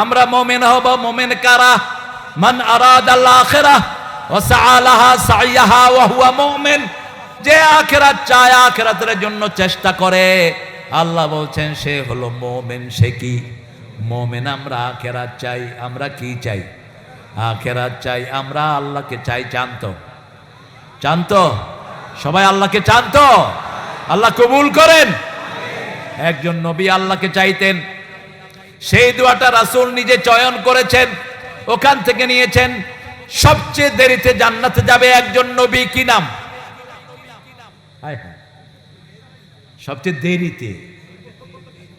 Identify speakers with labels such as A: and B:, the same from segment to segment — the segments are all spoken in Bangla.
A: আমরা মুমিন হব। মুমিন কারা? মান আরাদাল আখিরাহ ওয়া সাআলাহা সাইয়াহা ওয়া হুয়া মুমিন। যে আখিরাত চায়, আখিরাতের জন্য চেষ্টা করে, আল্লাহ বলছেন সে হলো মুমিন। সে কি মুমিন? আমরা আখিরাত চাই। আমরা কি চাই? আখিরাত চাই। আমরা আল্লাহকে চাই। চান্ত সবাই আল্লাহকে চান্ত? আল্লাহ কবুল করেন। একজন নবী আল্লাহকে চাইতেন, সেই দোয়াটা রাসূল নিজে চয়ন করেছেন, ওখান থেকে নিয়েছেন। সবচেয়ে দেরিতে জান্নাতে যাবে একজন নবী, কি নাম? সবচেয়ে দেরিতে,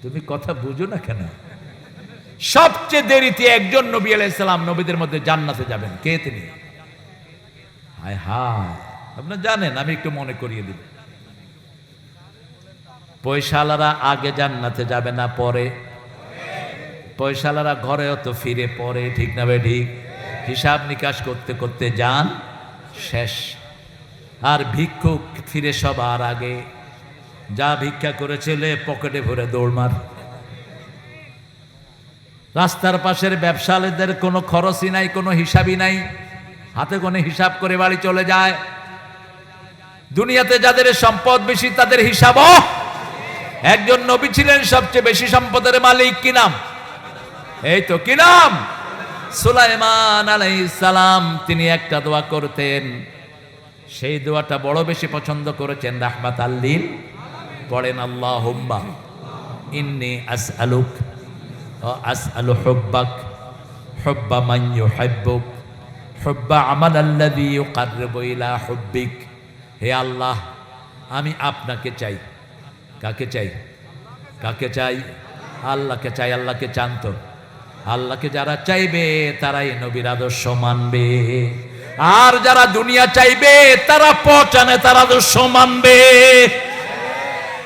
A: তুমি কথা বুঝো না কেন? সবচেয়ে দেরিতে একজন নবী আলাইহিস সালাম নবীদের মধ্যে জান্নাতে যাবেন, কে তিনি? হায় হায়, আপনারা জানেন, আমি একটু মনে করিয়ে দিব। পয়সাওয়ালারা আগে জান্নাতে যাবে না পরে? পয়সাওয়ালারা ঘরেও তো ফিরে পরে, ঠিক না বে ঠিক? হিসাব নিকাশ করতে করতে যান শেষ। আর ভিক্ষুক ফিরে সবার আগে। যা ভিক্ষা করেছিলে পকেটে ভরে দৌড়মার। রাস্তার পাশের ব্যবসায়ীদের কোনো খরচই নাই, কোনো হিসাবই নাই, হাতে কোনে হিসাব করে বাড়ি চলে যায়। দুনিয়াতে যাদের সম্পদ বেশি তাদের হিসাবও। একজন নবী ছিলেন সবচেয়ে বেশি সম্পদের মালিক, কি নাম? এই তো, কি নাম? সুলাইমান আলাইহিস সালাম। তিনি একটা দোয়া করতেন, সেই দোয়াটা বড় বেশি পছন্দ করেছেন রাহমাতাল লিল। পড়েন, আল্লাহুম্মা ইন্নী আসআলুক ওয়া আসআলু হুব্বাক হুব্বা মান ইউহিব্বুক হুব্বা আমালাল্লাযী ইউকাররিবু ইলা হুব্বিক। হে আল্লাহ, আমি আপনাকে চাই। কাকে চাই? কাকে চাই? আল্লাহকে চাই। আল্লাহকে চান্ত? আল্লাহকে যারা চাইবে তারাই নবীর আদর্শ মানবে। আর যারা দুনিয়া চাইবে তারা পচানে তার আদর্শ মানবে।